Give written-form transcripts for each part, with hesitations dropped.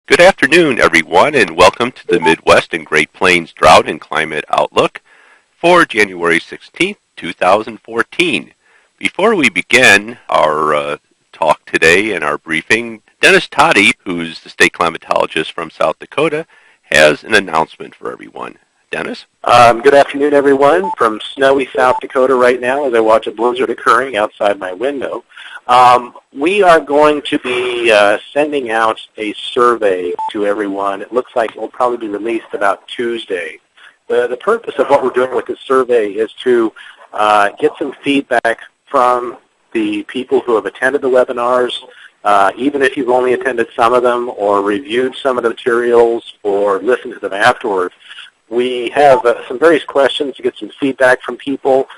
Good afternoon, everyone, and welcome to the Midwest and Great Plains Drought and Climate Outlook for January 16th, 2014. Before we begin our talk today and our briefing, Dennis Toddy, who's the state climatologist from South Dakota, has an announcement for everyone. Dennis? Good afternoon, everyone, from snowy South Dakota right now as I watch a blizzard occurring outside my window. We are going to be sending out a survey to everyone. It looks like it will probably be released about Tuesday. The purpose of what we're doing with this survey is to get some feedback from the people who have attended the webinars, even if you've only attended some of them or reviewed some of the materials or listened to them afterwards. We have some various questions to get some feedback from people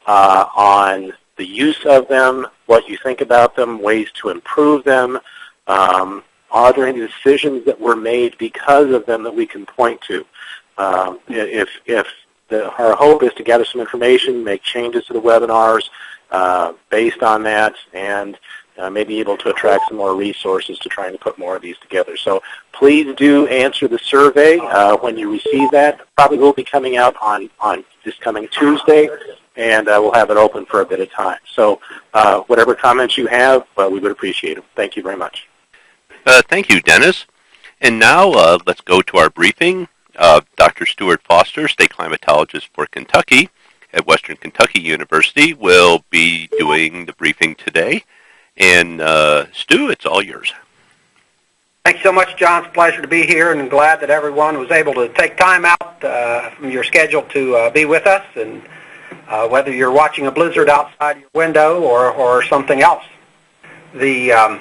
on the use of them, what you think about them, ways to improve them. Are there any decisions that were made because of them that we can point to? If our hope is to gather some information, make changes to the webinars based on that, and may be able to attract some more resources to trying to put more of these together. So please do answer the survey when you receive that. Probably will be coming out on this coming Tuesday, and we'll have it open for a bit of time. So whatever comments you have, we would appreciate them. Thank you very much. Thank you, Dennis. And now let's go to our briefing. Dr. Stuart Foster, state climatologist for Kentucky at Western Kentucky University, will be doing the briefing today. And Stu, it's all yours. Thanks so much, John. It's a pleasure to be here, and I'm glad that everyone was able to take time out from your schedule to be with us, and whether you're watching a blizzard outside your window or something else. The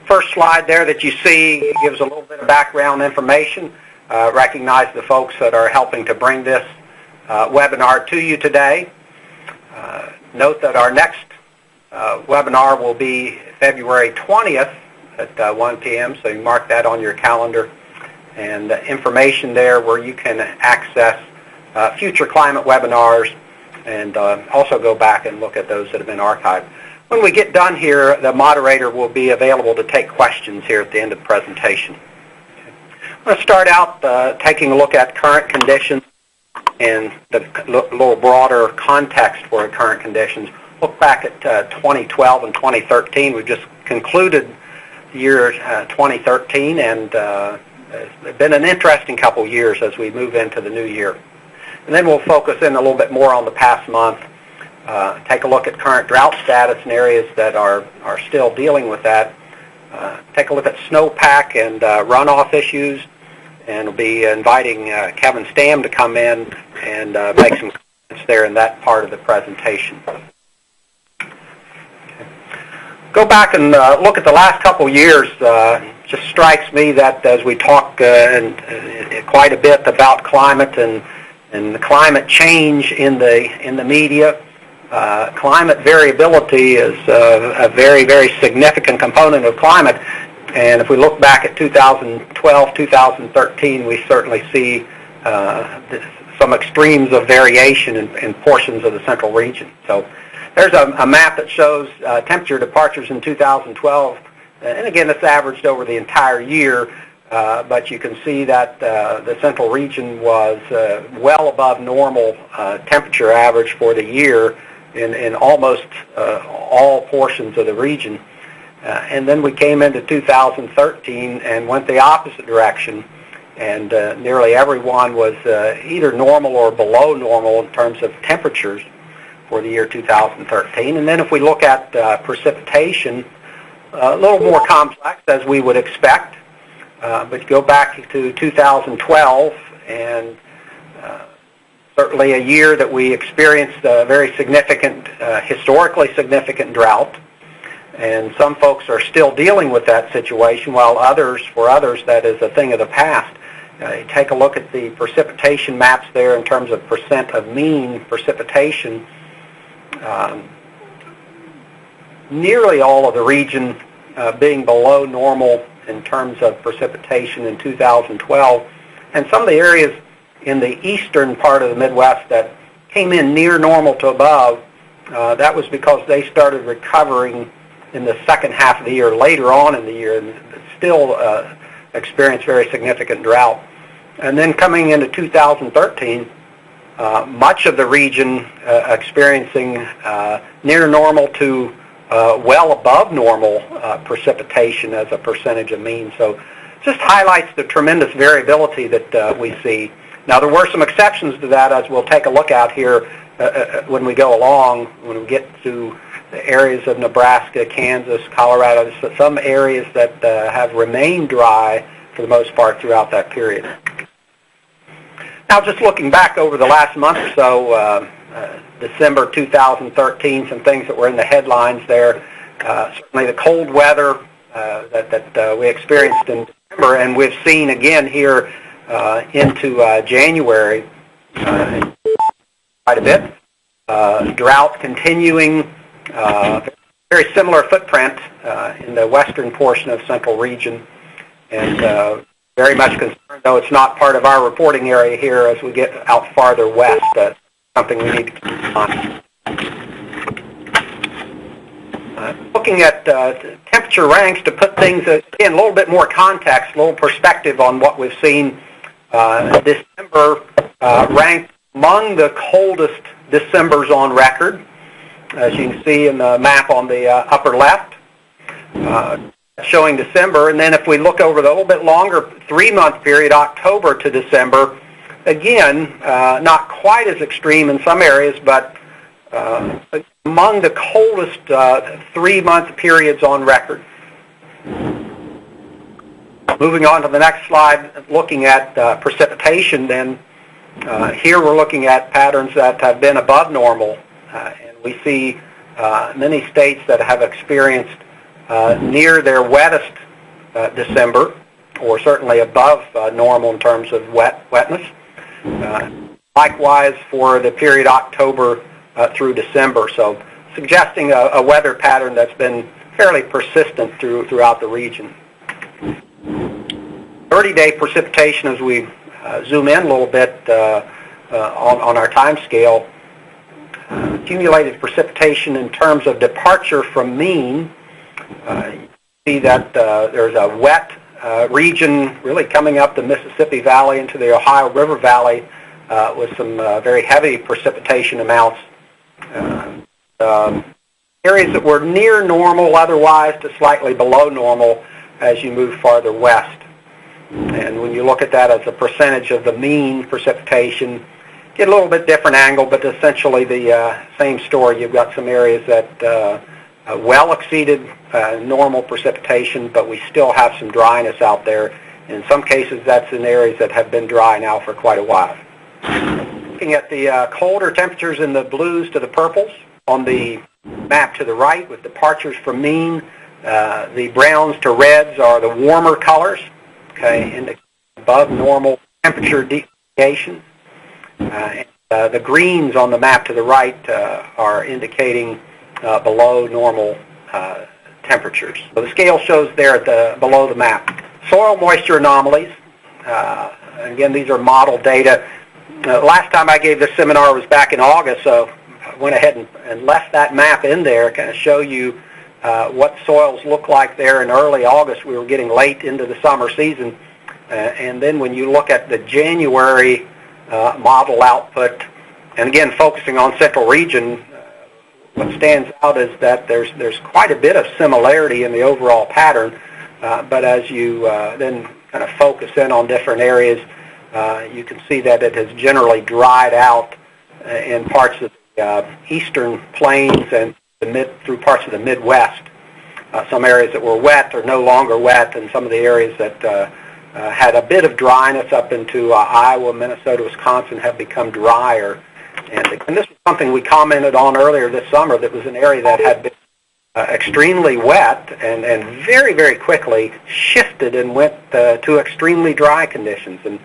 first slide there that you see gives a little bit of background information. Recognize the folks that are helping to bring this webinar to you today. Note that our next webinar will be February 20th at 1 p.m., so you mark that on your calendar. And information there where you can access future climate webinars and also go back and look at those that have been archived. When we get done here, the moderator will be available to take questions here at the end of the presentation. I'm going to start out taking a look at current conditions and the little broader context for current conditions. Look back at 2012 and 2013. We've just concluded the year 2013, and it's been an interesting couple years as we move into the new year. And then we'll focus in a little bit more on the past month, take a look at current drought status in areas that are still dealing with that, take a look at snowpack and runoff issues, and we'll be inviting Kevin Stamm to come in and make some comments there in that part of the presentation. Go back and look at the last couple years. Just strikes me that as we talk quite a bit about climate and the climate change in the media, climate variability is a very, very significant component of climate. And if we look back at 2012, 2013, we certainly see some extremes of variation in portions of the central region. So there's a map that shows temperature departures in 2012, and again, it's averaged over the entire year, but you can see that the central region was well above normal temperature average for the year in almost all portions of the region. And then we came into 2013 and went the opposite direction, and nearly everyone was either normal or below normal in terms of temperatures for the year 2013. And then if we look at precipitation, a little more complex as we would expect, but go back to 2012, and certainly a year that we experienced a very significant, historically significant drought. And some folks are still dealing with that situation, while for others that is a thing of the past. You take a look at the precipitation maps there in terms of percent of mean precipitation. Nearly all of the region being below normal in terms of precipitation in 2012, and some of the areas in the eastern part of the Midwest that came in near normal to above, that was because they started recovering in the second half of the year, later on in the year, and still experience very significant drought. And then coming into 2013, much of the region experiencing near normal to well above normal precipitation as a percentage of mean. So just highlights the tremendous variability that we see. Now, there were some exceptions to that, as we'll take a look at here when we go along, when we get to the areas of Nebraska, Kansas, Colorado, some areas that have remained dry for the most part throughout that period. Now, just looking back over the last month or so, December 2013, some things that were in the headlines there. Certainly the cold weather that we experienced in December, and we've seen again here into January quite a bit. Drought continuing, very similar footprint in the western portion of central region, and very much concerned, though it's not part of our reporting area here as we get out farther west. That's something we need to keep in mind. Looking at temperature ranks to put things in a little bit more context, a little perspective on what we've seen. December ranked among the coldest Decembers on record, as you can see in the map on the upper left, showing December. And then if we look over the little bit longer 3-month period, October to December, again, not quite as extreme in some areas, but among the coldest 3-month periods on record. Moving on to the next slide, looking at precipitation then, here we're looking at patterns that have been above normal, and we see many states that have experienced near their wettest December, or certainly above normal in terms of wetness. Likewise for the period October through December, so suggesting a weather pattern that's been fairly persistent throughout the region. 30-day precipitation, as we zoom in a little bit on our time scale, accumulated precipitation in terms of departure from mean. You see that there's a wet region really coming up the Mississippi Valley into the Ohio River Valley with some very heavy precipitation amounts. Areas that were near normal otherwise to slightly below normal as you move farther west. And when you look at that as a percentage of the mean precipitation, get a little bit different angle, but essentially the same story. You've got some areas that well exceeded normal precipitation, but we still have some dryness out there. In some cases, that's in areas that have been dry now for quite a while. Looking at the colder temperatures in the blues to the purples on the map to the right with departures from mean, the browns to reds are the warmer colors, okay, indicating above normal temperature deviation. The greens on the map to the right are indicating below normal temperatures. So the scale shows there at below the map. Soil moisture anomalies. Again, these are model data. Last time I gave this seminar was back in August, so I went ahead and left that map in there, kind of show you what soils look like there in early August. We were getting late into the summer season. And then when you look at the January model output, and again focusing on central region, what stands out is that there's quite a bit of similarity in the overall pattern, but as you then kind of focus in on different areas, you can see that it has generally dried out in parts of the eastern plains and through parts of the Midwest. Some areas that were wet are no longer wet, and some of the areas that had a bit of dryness up into Iowa, Minnesota, Wisconsin have become drier. And this was something we commented on earlier this summer, that was an area that had been extremely wet and very, very quickly shifted and went to extremely dry conditions, and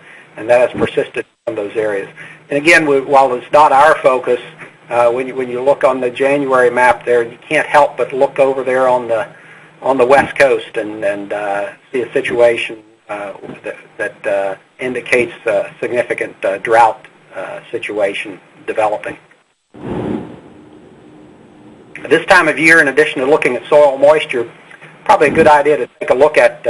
that has persisted in some of those areas. And again, while it's not our focus, when you look on the January map there, you can't help but look over there on the West Coast and see a situation that indicates a significant drought situation developing. At this time of year, in addition to looking at soil moisture, probably a good idea to take a look at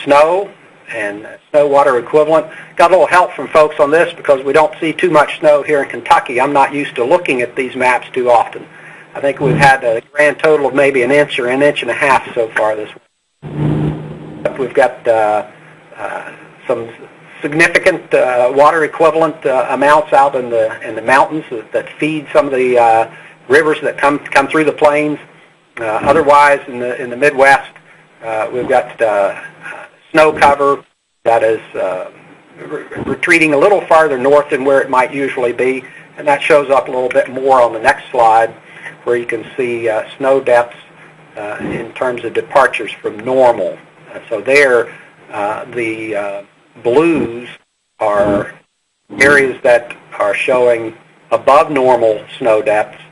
snow and snow water equivalent. Got a little help from folks on this because we don't see too much snow here in Kentucky. I'm not used to looking at these maps too often. I think we've had a grand total of maybe an inch or an inch and a half so far this week. We've got some significant water equivalent amounts out in the mountains that feed some of the rivers that come through the plains. Otherwise, in the Midwest, we've got snow cover that is retreating a little farther north than where it might usually be, and that shows up a little bit more on the next slide, where you can see snow depths in terms of departures from normal. So there, the blues are areas that are showing above normal snow depths,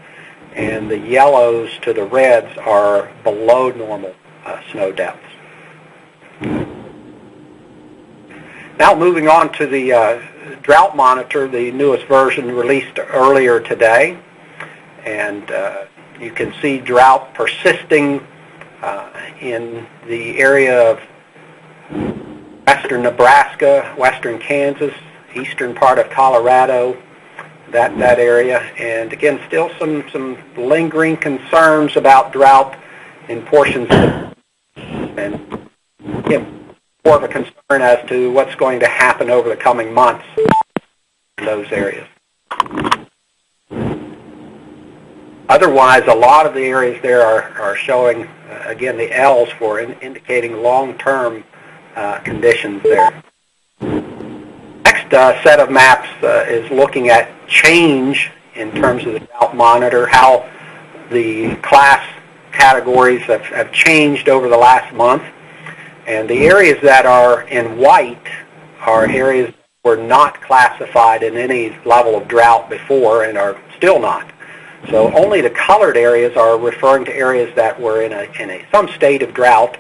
and the yellows to the reds are below normal snow depths. Now moving on to the drought monitor, the newest version released earlier today, and you can see drought persisting in the area of western Nebraska, western Kansas, eastern part of Colorado, that area, and again, still some lingering concerns about drought in portions of and more of a concern as to what's going to happen over the coming months in those areas. Otherwise, a lot of the areas there are showing, again, the L's for indicating long-term conditions there. Next set of maps is looking at change in terms of the drought monitor, how the class categories have changed over the last month. And the areas that are in white are areas that were not classified in any level of drought before and are still not. So only the colored areas are referring to areas that were in some state of drought.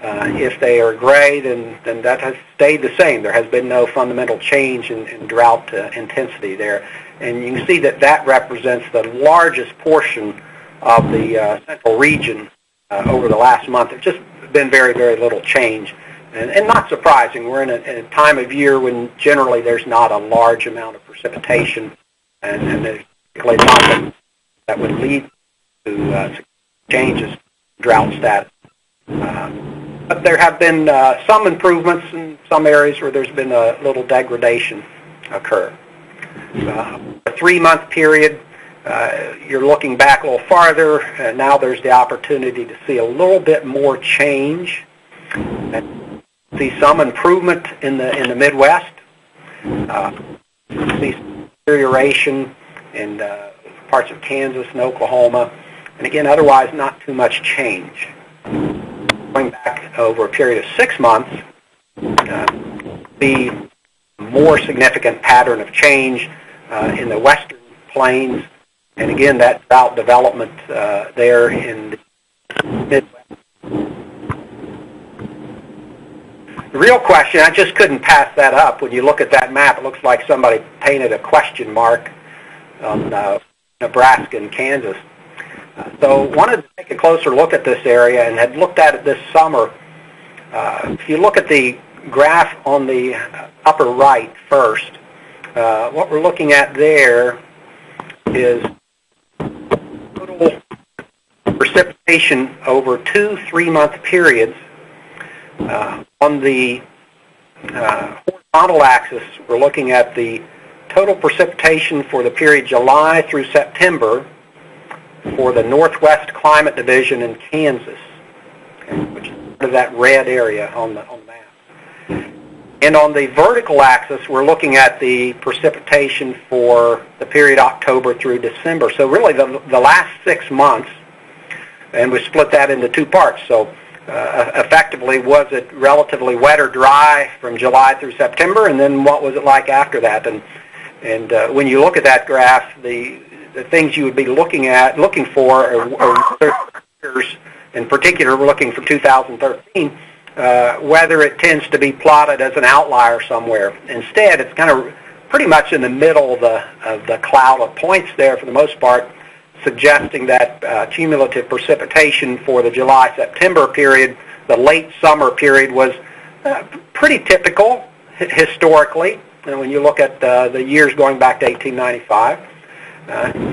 If they are gray, then that has stayed the same. There has been no fundamental change in drought intensity there. And you can see that represents the largest portion of the central region over the last month. There's just been very, very little change. And not surprising. We're in a time of year when generally there's not a large amount of precipitation, and there's particularly not that would lead to changes in drought status. But there have been some improvements in some areas where there's been a little degradation occur. A 3-month period, you're looking back a little farther, and now there's the opportunity to see a little bit more change. And see some improvement in the Midwest. See some deterioration in parts of Kansas and Oklahoma. And again, otherwise not too much change. Going back over a period of 6 months, the more significant pattern of change in the western plains, and again that drought development there in the Midwest. The real question, I just couldn't pass that up. When you look at that map, it looks like somebody painted a question mark on Nebraska and Kansas. So wanted to take a closer look at this area and had looked at it this summer. If you look at the graph on the upper right first, what we're looking at there is total precipitation over 2 3-month periods. On the horizontal axis, we're looking at the total precipitation for the period July through September for the Northwest Climate Division in Kansas, which is part of that red area on the map. And on the vertical axis, we're looking at the precipitation for the period October through December. So really the last 6 months, and we split that into 2 parts. So effectively, was it relatively wet or dry from July through September, and then what was it like after that? And when you look at that graph, the things you would be looking for are years. In particular, we're looking for 2013, whether it tends to be plotted as an outlier somewhere. Instead, it's kind of pretty much in the middle of the cloud of points there for the most part, suggesting that cumulative precipitation for the July-September period the late summer period was pretty typical historically, when you look at the years going back to 1895.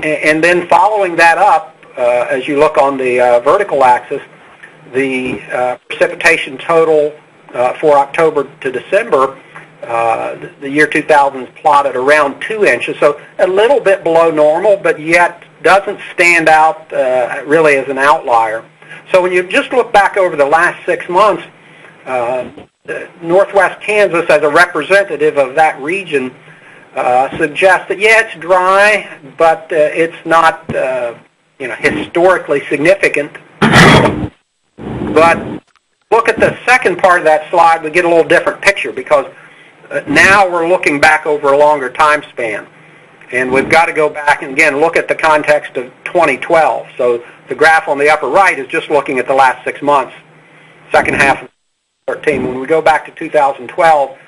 And then following that up, as you look on the vertical axis, the precipitation total for October to December, the year 2000 is plotted around 2 inches, so a little bit below normal, but yet doesn't stand out really as an outlier. So when you just look back over the last 6 months, Northwest Kansas, as a representative of that region, suggests that, yeah, it's dry, but it's not historically significant. But look at the second part of that slide, we get a little different picture, because now we're looking back over a longer time span. And we've got to go back and, again, look at the context of 2012. So the graph on the upper right is just looking at the last 6 months, second half of 2013. When we go back to 2012,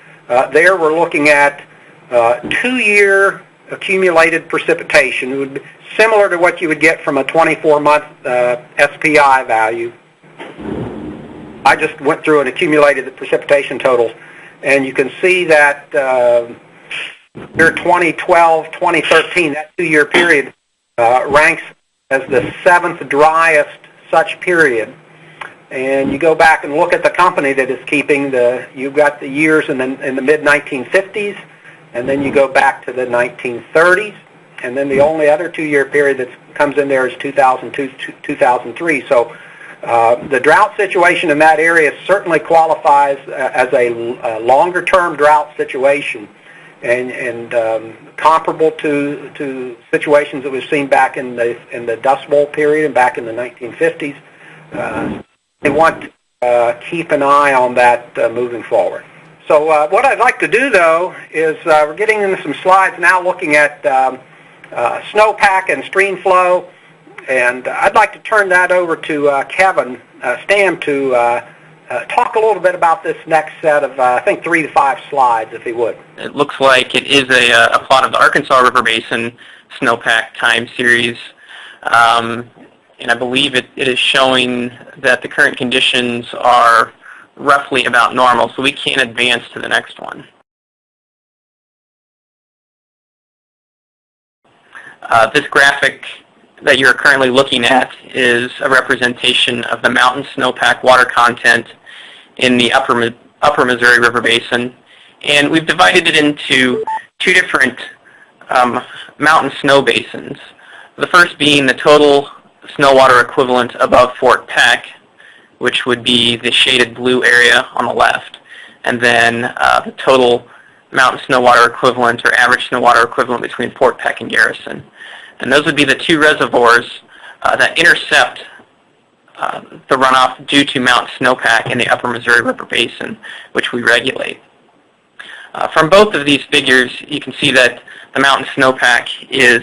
there we're looking at 2-year accumulated precipitation. It would be similar to what you would get from a 24-month SPI value. I just went through and accumulated the precipitation totals, and you can see that year 2012, 2013, that 2-year period ranks as the 7th driest such period. And you go back and look at the company that is keeping you've got the years in the mid-1950s, and then you go back to the 1930s, and then the only other 2-year period that comes in there is 2002 to 2003. So the drought situation in that area certainly qualifies as a longer-term drought situation, and comparable to situations that we've seen back in the Dust Bowl period and back in the 1950s. They want to keep an eye on that moving forward. So what I'd like to do, though, is we're getting into some slides now looking at snowpack and stream flow, and I'd like to turn that over to Kevin Stam to talk a little bit about this next set of, I think, 3 to 5 slides, if he would. It looks like it is a plot of the Arkansas River Basin snowpack time series. And I believe it is showing that the current conditions are roughly about normal, so we can advance to the next one. This graphic that you're currently looking at is a representation of the mountain snowpack water content in the upper Missouri River Basin, and we've divided it into 2 different mountain snow basins. The first being the total snow water equivalent above Fort Peck, which would be the shaded blue area on the left, and then the total mountain snow water equivalent or average snow water equivalent between Fort Peck and Garrison. And those would be the 2 reservoirs that intercept the runoff due to mountain snowpack in the upper Missouri River Basin, which we regulate. From both of these figures, you can see that the mountain snowpack is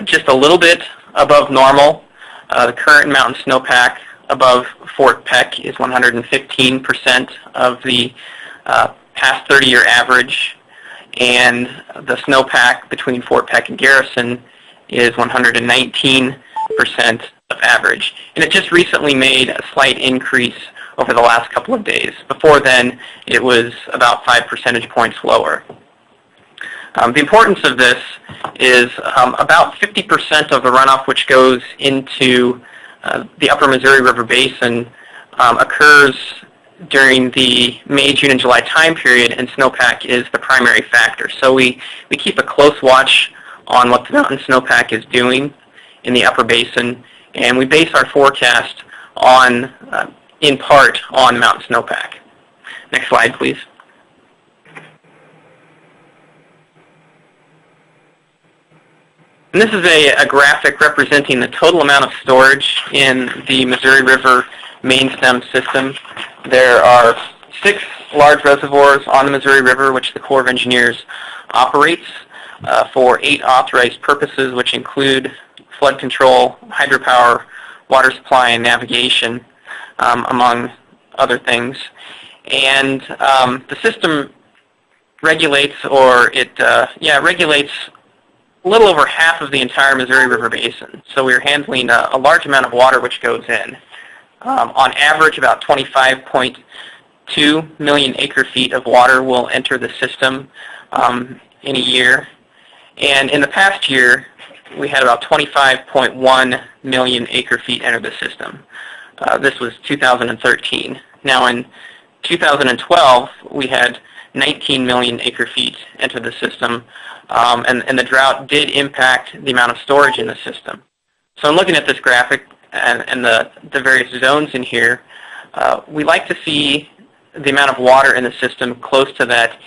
just a little bit above normal. The current mountain snowpack above Fort Peck is 115% of the past 30-year average, and the snowpack between Fort Peck and Garrison is 119% of average. And it just recently made a slight increase over the last couple of days. Before then, it was about 5 percentage points lower. The importance of this is about 50% of the runoff which goes into the upper Missouri River Basin occurs during the May, June, and July time period, and snowpack is the primary factor. So we keep a close watch on what the mountain snowpack is doing in the upper basin, and we base our forecast on, in part, on mountain snowpack. Next slide, please. And this is a graphic representing the total amount of storage in the Missouri River main stem system. There are 6 large reservoirs on the Missouri River, which the Corps of Engineers operates for 8 authorized purposes, which include flood control, hydropower, water supply, and navigation, among other things. And the system regulates, regulates a little over half of the entire Missouri River Basin. So we're handling a large amount of water which goes in. On average, about 25.2 million acre-feet of water will enter the system in a year. And in the past year, we had about 25.1 million acre-feet enter the system. This was 2013. Now in 2012, we had 19 million acre-feet enter the system, and the drought did impact the amount of storage in the system. So I'm looking at this graphic and the various zones in here. We like to see the amount of water in the system close to that,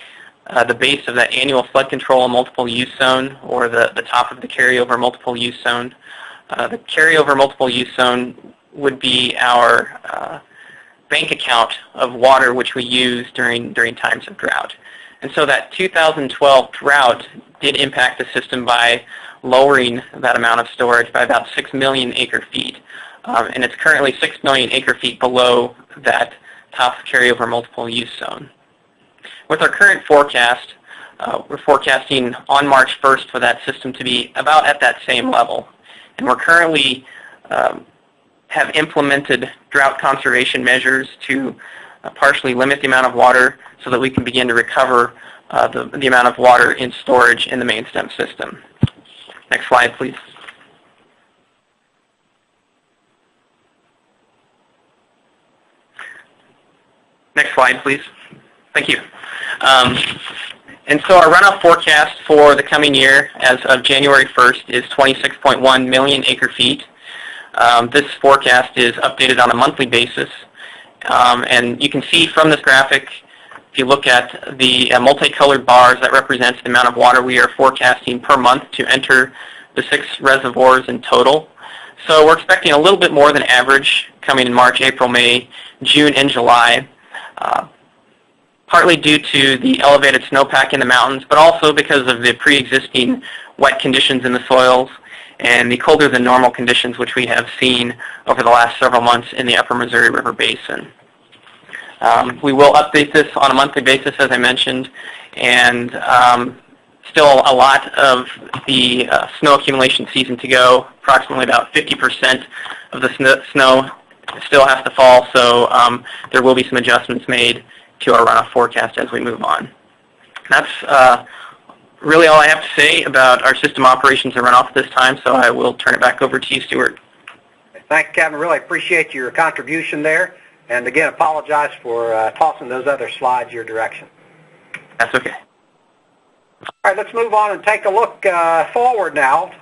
the base of that annual flood control multiple use zone, or the top of the carryover multiple use zone. The carryover multiple use zone would be our bank account of water which we use during times of drought. And so that 2012 drought did impact the system by lowering that amount of storage by about 6 million acre-feet. And it's currently 6 million acre-feet below that top carryover multiple use zone. With our current forecast, we're forecasting on March 1st for that system to be about at that same level. And we're currently have implemented drought conservation measures to partially limit the amount of water so that we can begin to recover the amount of water in storage in the main stem system. Next slide, please. Next slide, please. Thank you. And so our runoff forecast for the coming year as of January 1st is 26.1 million acre-feet. This forecast is updated on a monthly basis. And you can see from this graphic, if you look at the multicolored bars, that represents the amount of water we are forecasting per month to enter the 6 reservoirs in total. So we're expecting a little bit more than average coming in March, April, May, June, and July. Partly due to the elevated snowpack in the mountains, but also because of the pre-existing wet conditions in the soils and the colder than normal conditions which we have seen over the last several months in the upper Missouri River Basin. We will update this on a monthly basis, as I mentioned, and still a lot of the snow accumulation season to go. Approximately about 50% of the snow still has to fall, so there will be some adjustments made to our runoff forecast as we move on. That's really all I have to say about our system operations and runoff this time, so I will turn it back over to you, Stuart. Thank you, Kevin. Really appreciate your contribution there. And again, apologize for tossing those other slides your direction. That's okay. All right, let's move on and take a look forward now.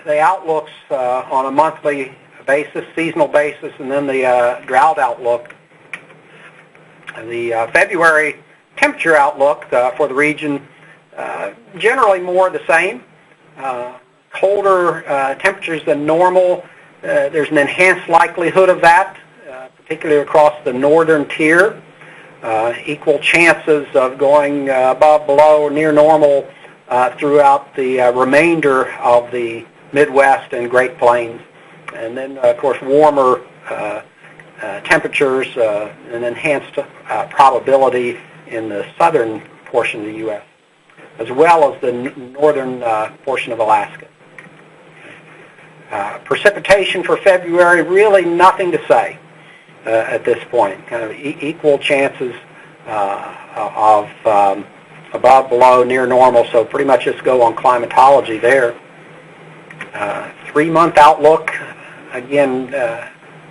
The outlooks on a monthly basis, seasonal basis, and then the drought outlook. The February temperature outlook for the region, generally more the same. Colder temperatures than normal. There's an enhanced likelihood of that, particularly across the northern tier. Equal chances of going above, below, or near normal throughout the remainder of the Midwest and Great Plains. And then, of course, warmer temperatures, an enhanced probability in the southern portion of the U.S., as well as the northern portion of Alaska. Precipitation for February, really nothing to say at this point. Kind of equal chances of above, below, near normal, so pretty much just go on climatology there. 3-month outlook, again,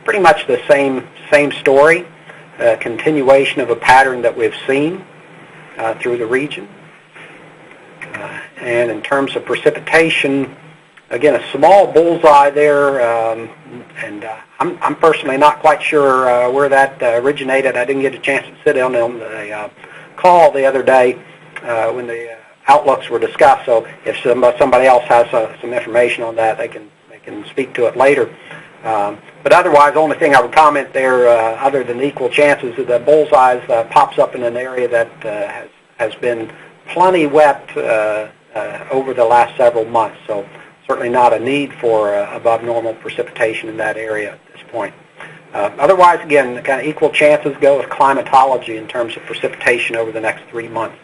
pretty much the same story, continuation of a pattern that we've seen through the region. And in terms of precipitation, again, a small bullseye there, and I'm personally not quite sure where that originated. I didn't get a chance to sit in on the call the other day when the outlooks were discussed, so if somebody else has some information on that, they can speak to it later. But otherwise, the only thing I would comment there, other than equal chances, is that bullseyes pops up in an area that has been plenty wet over the last several months. So certainly not a need for above normal precipitation in that area at this point. Otherwise, again, kind of equal chances go with climatology in terms of precipitation over the next 3 months.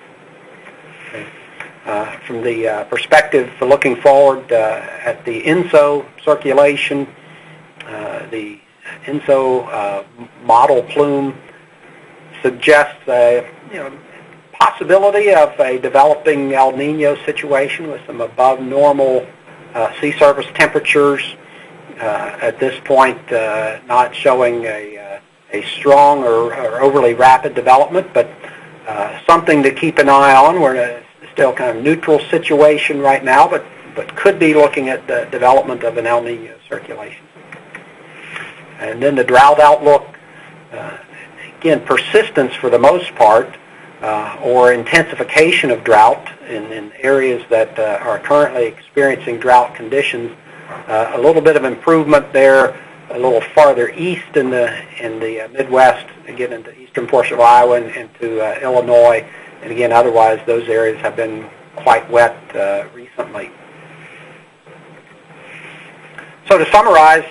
From the perspective for looking forward at the INSO circulation, the INSO model plume suggests a possibility of a developing El Nino situation with some above normal sea surface temperatures. At this point, not showing a strong or overly rapid development, but something to keep an eye on. We're in a still kind of neutral situation right now, but could be looking at the development of an El Nino circulation. And then the drought outlook, again, persistence for the most part, or intensification of drought in areas that are currently experiencing drought conditions. A little bit of improvement there, a little farther east in the Midwest, again into the eastern portion of Iowa and into Illinois, and again otherwise those areas have been quite wet recently. So to summarize,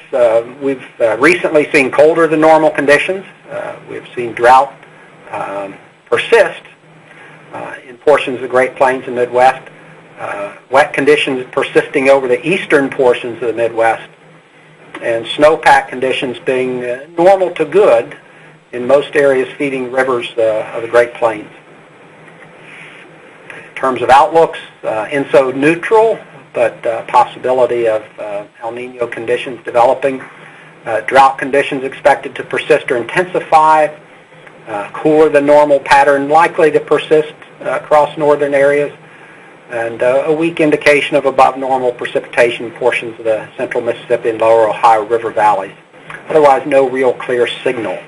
we've recently seen colder than normal conditions. We've seen drought persist in portions of the Great Plains and Midwest. Wet conditions persisting over the eastern portions of the Midwest, and snowpack conditions being normal to good in most areas feeding rivers of the Great Plains. In terms of outlooks, INSO neutral, but possibility of El Nino conditions developing. Drought conditions expected to persist or intensify. Cooler than normal pattern likely to persist across northern areas. And a weak indication of above normal precipitation in portions of the central Mississippi and lower Ohio River valleys. Otherwise, no real clear signal.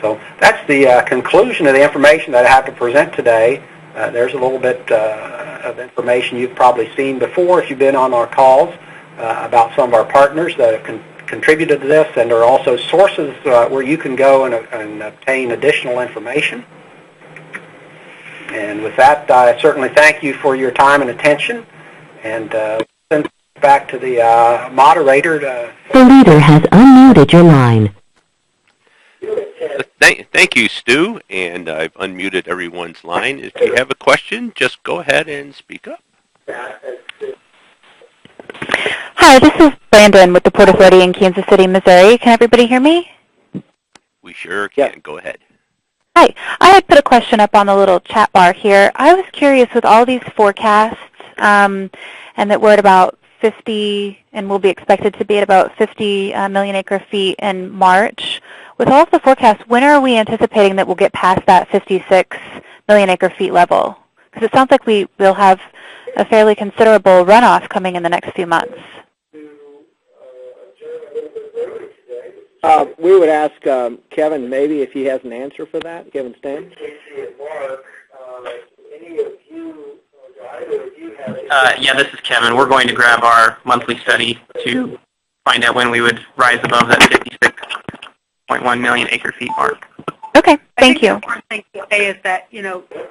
So that's the conclusion of the information that I have to present today. There's a little bit of information you've probably seen before if you've been on our calls about some of our partners that have contributed to this, and there are also sources where you can go and obtain additional information. And with that, I certainly thank you for your time and attention, and send it back to the moderator. The leader has unmuted your line. Thank you, Stu, and I've unmuted everyone's line. If you have a question, just go ahead and speak up. Hi, this is Brandon with the Port Authority in Kansas City, Missouri. Can everybody hear me? We sure can. Yep. Go ahead. Hi. I had put a question up on the little chat bar here. I was curious with all these forecasts and that we're at about 50 and will be expected to be at about 50 million acre feet in March. With all of the forecasts, when are we anticipating that we'll get past that 56 million acre feet level? Because it sounds like we'll have a fairly considerable runoff coming in the next few months. We would ask Kevin maybe if he has an answer for that. Kevin Stan? Yeah, this is Kevin. We're going to grab our monthly study to find out when we would rise above that 56.1 million acre feet mark. Okay, thank you. The important thing to say is that,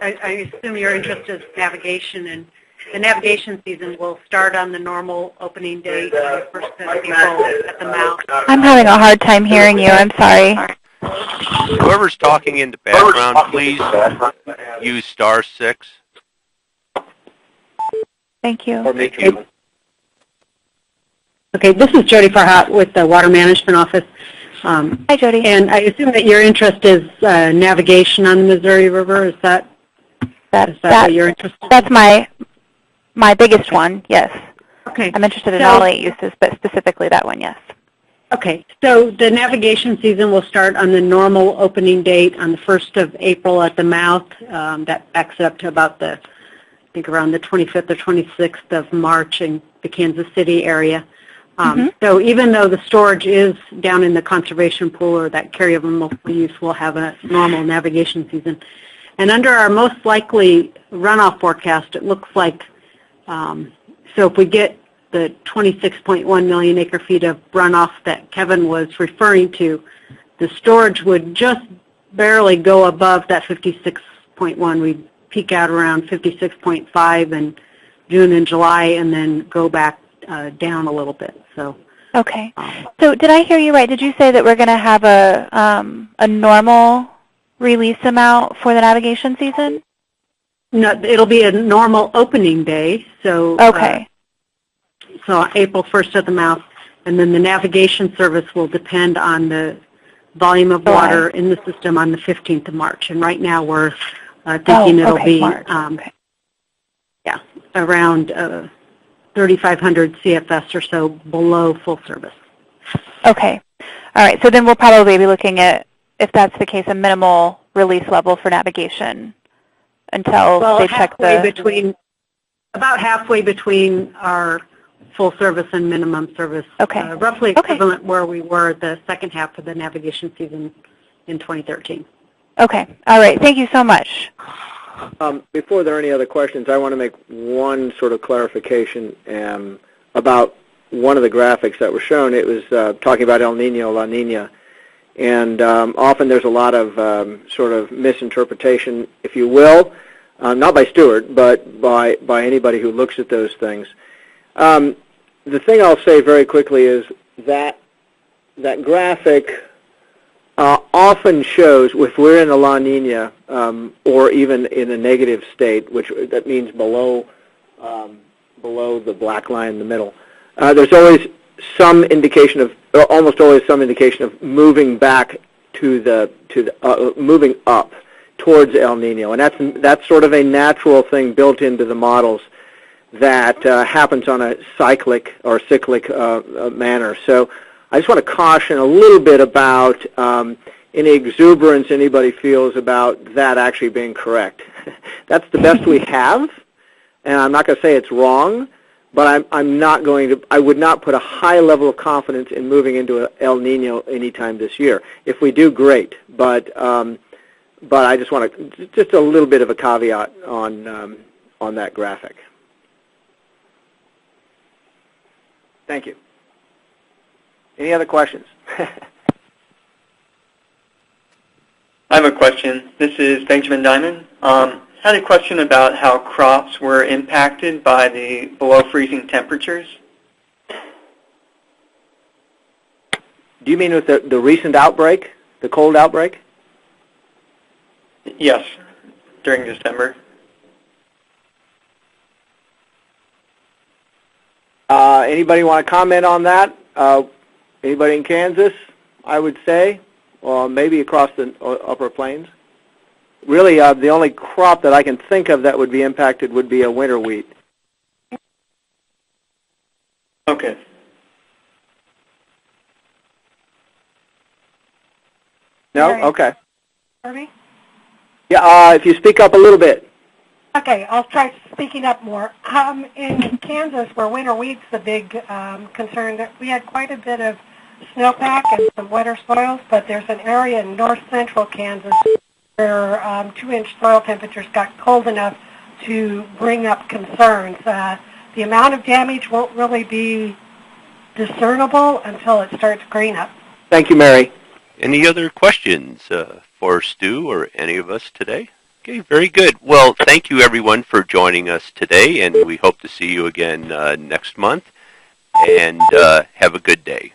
I assume your interest is navigation, and the navigation season will start on the normal opening date on the 1st of April at the mouth. I'm having a hard time hearing you. I'm sorry. Whoever's talking in the background, please use *6. Thank you. Okay, this is Jody Farhat with the Water Management Office. Hi, Jody. And I assume that your interest is navigation on the Missouri River. Is that what you're interested in? That's my biggest one, yes. Okay. I'm interested in all 8 uses, but specifically that one, yes. Okay, so the navigation season will start on the normal opening date on the 1st of April at the mouth. That backs up to about I think around the 25th or 26th of March in the Kansas City area. So even though the storage is down in the conservation pool or that carryover multiple use, we'll have a normal navigation season. And under our most likely runoff forecast, it looks like, so if we get the 26.1 million acre feet of runoff that Kevin was referring to, the storage would just barely go above that 56.1. We'd peak out around 56.5 in June and July and then go back down a little bit. So okay. So did I hear you right? Did you say that we're going to have a normal release amount for the navigation season? No, it'll be a normal opening day. So okay. So April 1st at the mouth, And then the navigation service will depend on the volume of water in the system on the 15th of March. And right now we're thinking it'll be around 3,500 CFS or so below full service. Okay. All right. So then we'll probably be looking at, if that's the case, a minimal release level for navigation until they check about halfway between our full service and minimum service. Okay. Roughly equivalent where we were the second half of the navigation season in 2013. Okay. All right. Thank you so much. Before there are any other questions, I want to make one sort of clarification about one of the graphics that were shown. It was talking about El Nino, La Nina, and often there's a lot of sort of misinterpretation, if you will, not by Stuart, but by anybody who looks at those things. The thing I'll say very quickly is that graphic often shows, if we're in a La Nina or even in a negative state, that means below the black line in the middle, there's always some indication of, almost always some indication of moving back moving up towards El Nino, and that's sort of a natural thing built into the models that happens on a cyclic manner. So I just want to caution a little bit about any exuberance anybody feels about that actually being correct. That's the best we have, and I'm not going to say it's wrong, but I would not put a high level of confidence in moving into El Nino anytime this year. If we do, great, but I just want just a little bit of a caveat on that graphic. Thank you. Any other questions? I have a question. This is Benjamin Diamond. Had a question about how crops were impacted by the below freezing temperatures. Do you mean with the recent outbreak, the cold outbreak? Yes, during December. Anybody want to comment on that? Anybody in Kansas, I would say, or maybe across the upper plains? Really, the only crop that I can think of that would be impacted would be a winter wheat. Okay. No? Okay. Hear me? Yeah, if you speak up a little bit. Okay, I'll try speaking up more. In Kansas, where winter wheat's the big concern, that we had quite a bit of snowpack and some wetter soils, but there's an area in north central Kansas where 2-inch soil temperatures got cold enough to bring up concerns. The amount of damage won't really be discernible until it starts green up. Thank you, Mary. Any other questions for Stu or any of us today? Okay, very good. Well, thank you everyone for joining us today, and we hope to see you again next month, and have a good day.